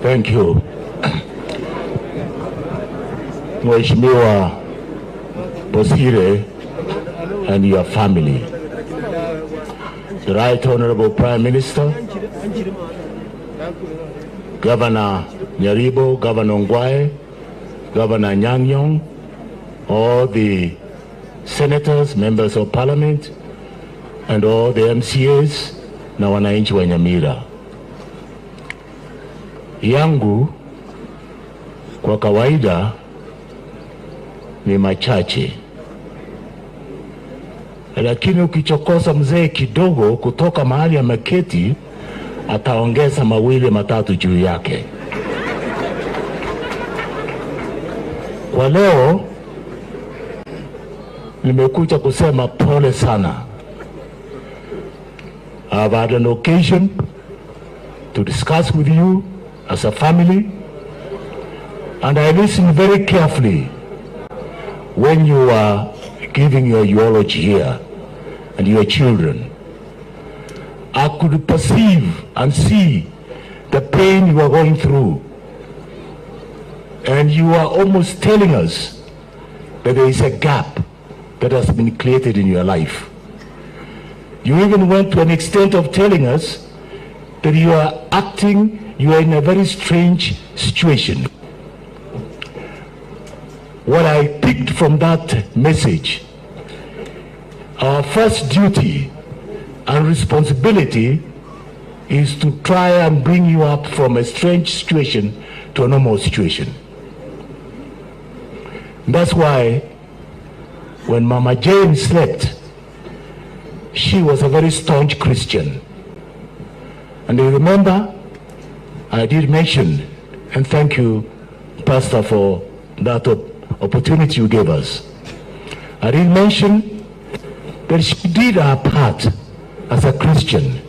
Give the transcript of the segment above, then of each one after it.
Thank you. Mheshimiwa Bosire and your family. The Right Honorable Prime Minister, Governor Nyaribo, Governor Ngwae, Governor Nyang'yong, all the senators, members of parliament, and all the MCAs na wananchi wa Nyamira. Yangu kwa kawaida ni machache, lakini ukichokosa mzee kidogo kutoka mahali ameketi, ataongeza mawili matatu juu yake. Kwa leo nimekuja kusema pole sana. I've had an occasion to discuss with you as a family, and I listened very carefully when you were giving your eulogy here and your children. I could perceive and see the pain you are going through, and you are almost telling us that there is a gap that has been created in your life. You even went to an extent of telling us that you are in a very strange situation. What I picked from that message, our first duty and responsibility is to try and bring you up from a strange situation to a normal situation. That's why when Mama Jane slept, she was a very staunch Christian. And you remember, I did mention, and thank you, Pastor, for that opportunity you gave us. I did mention that she did her part as a Christian.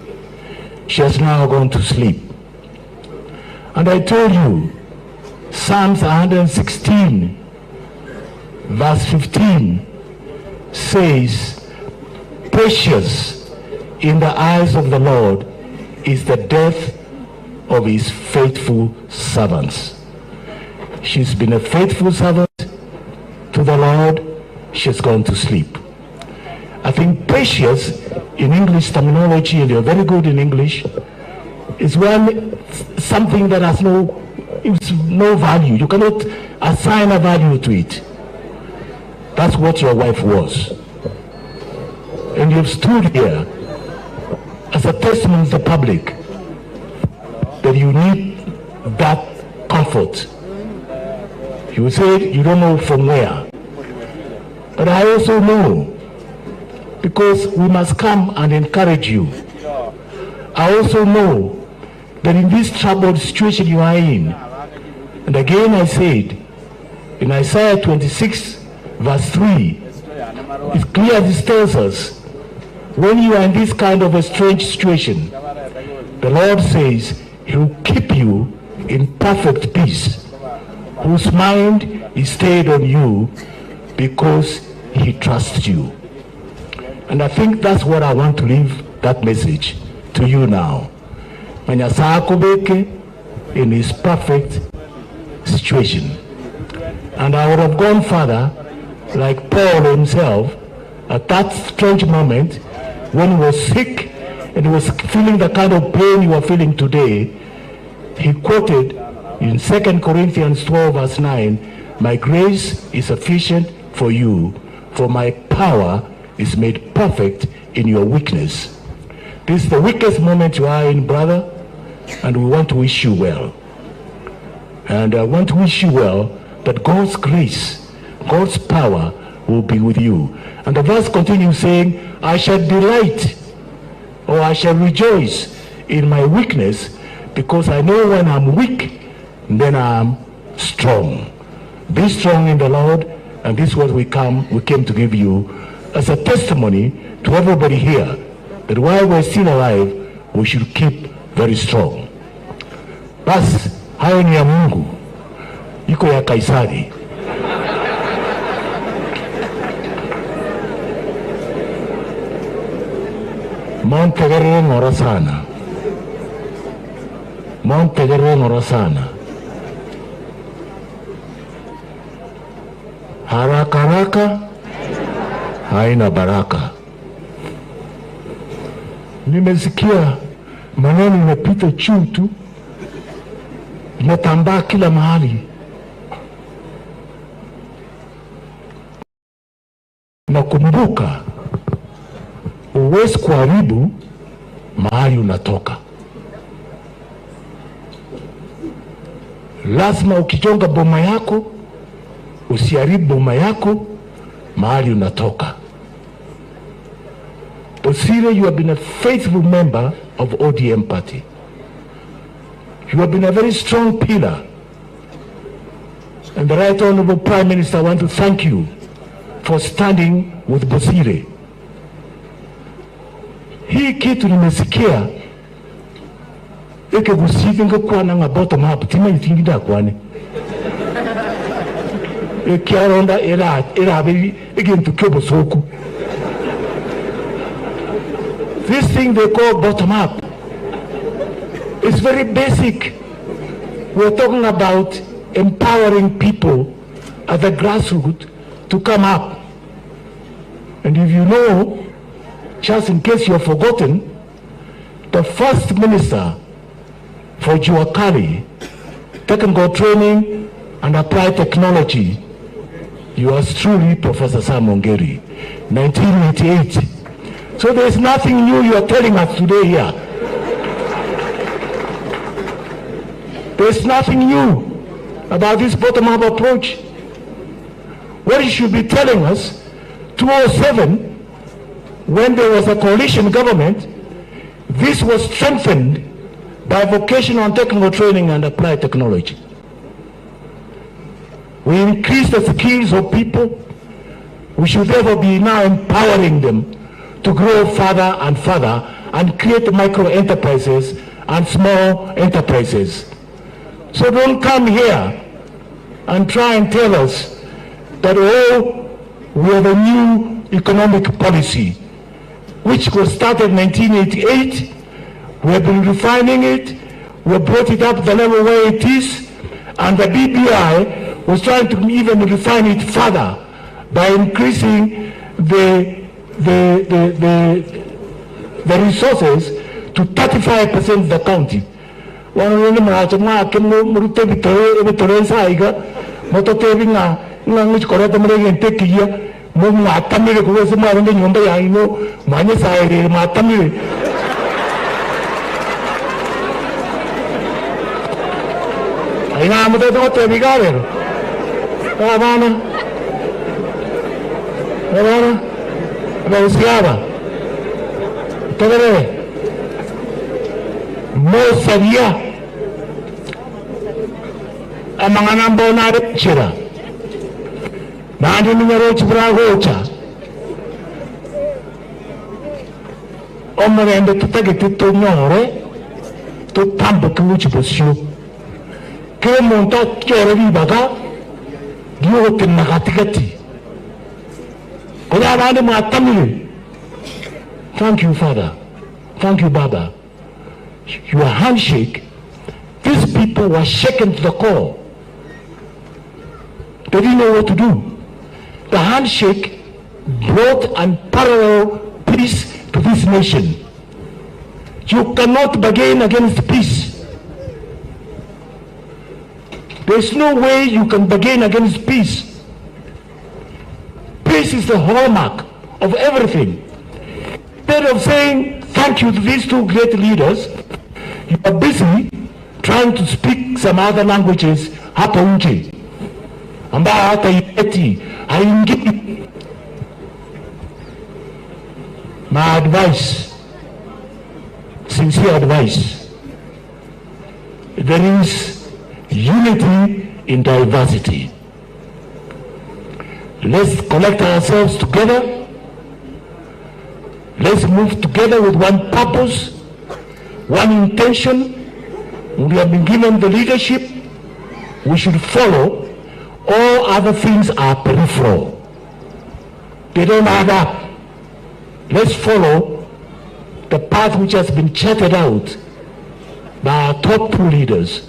She has now gone to sleep. And I told you, Psalms 116, verse 15, says, precious in the eyes of the Lord is the death of his faithful servants. She's been a faithful servant to the Lord. She's gone to sleep. I think precious in English terminology, and you're very good in English, is something that has no value. You cannot assign a value to it. That's what your wife was. And you've stood here as a testament to the public that you need that comfort. You said you don't know from where. But I also know, because we must come and encourage you. I also know that in this troubled situation you are in, and again I said, in Isaiah 26 verse 3, it's clear this tells us, when you are in this kind of a strange situation, the Lord says he will keep you in perfect peace, whose mind is stayed on you because he trusts you. And I think that's what I want to leave that message to you now. In his perfect situation. And I would have gone further, like Paul himself, at that strange moment when he was sick and he was feeling the kind of pain you are feeling today. He quoted in 2 Corinthians 12 verse 9, my grace is sufficient for you, for my power is made perfect in your weakness. This is the weakest moment you are in, brother, and we want to wish you well. And I want to wish you well that God's grace, God's power will be with you. And the verse continues saying, I shall delight, or I shall rejoice in my weakness, because I know when I'm weak, then I'm strong. Be strong in the Lord, and this is what we came to give you as a testimony to everybody here, that while we're still alive, we should keep very strong. Bas, hayo ni ya Mungu, iko ya Kaisari. Montegerere ngora sana. Montegerengora sana. Haraka haraka haina baraka. Nimesikia maneno inapita juu tu, inatambaa kila mahali. Na kumbuka, huwezi kuharibu mahali unatoka. Lazima ukijonga boma yako, usiharibu boma yako mahali unatoka. Bosire, you have been a faithful member of ODM party. You have been a very strong pillar. And the Right Honorable Prime Minister, I want to thank you for standing with Bosire. Hii kitu nimesikia eke Bosire ngakwa nga bottom up tima itingida kwane. Eke aronda era abiri eke ntukyo soku. This thing they call bottom up is very basic. We're talking about empowering people at the grassroots to come up. And if you know, just in case you've forgotten, the first minister for Juakali, technical training and applied technology, yours truly, Professor Sam Ongeri, 1988. So there's nothing new you are telling us today here. There's nothing new about this bottom-up approach. What you should be telling us, 2007, when there was a coalition government, this was strengthened by vocational and technical training and applied technology. We increased the skills of people. We should therefore be now empowering them to grow further and further and create micro enterprises and small enterprises. So don't come here and try and tell us that, oh, we have a new economic policy, which was started in 1988. We have been refining it. We have brought it up the level where it is. And the BBI was trying to even refine it further by increasing the resources to 35% of the county. Mosaria amangana mbona rechira nandi numero chibragocha omrende tutagete tonyore tutambe kuchibosyo ke monta kyore bibaga dio tinagatigati kola bande matamile. Thank you, Father. Thank you, Baba. Your handshake, these people were shaken to the core. They didn't know what to do. The handshake brought unparalleled peace to this nation. You cannot bargain against peace. There's no way you can bargain against peace. Peace is the hallmark of everything. Instead of saying thank you to these two great leaders, you are busy trying to speak some other languages hapo nje ambayo hata ipeti haingii. My advice, sincere advice, there is unity in diversity. Let's collect ourselves together. Let's move together with one purpose, one intention. We have been given the leadership. We should follow. All other things are peripheral. They don't add up. Let's follow the path which has been charted out by our top two leaders,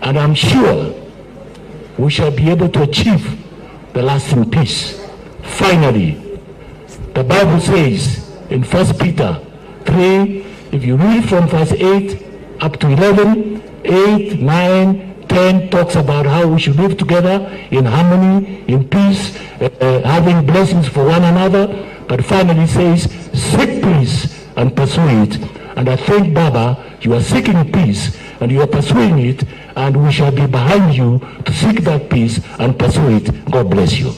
and I'm sure we shall be able to achieve the lasting peace. Finally, the Bible says in 1 Peter 3, if you read from verse 8 up to 11, 8, 9, 10 talks about how we should live together in harmony, in peace, having blessings for one another. But finally says, seek peace and pursue it. And I think, Baba, you are seeking peace and you are pursuing it, and we shall be behind you to seek that peace and pursue it. God bless you.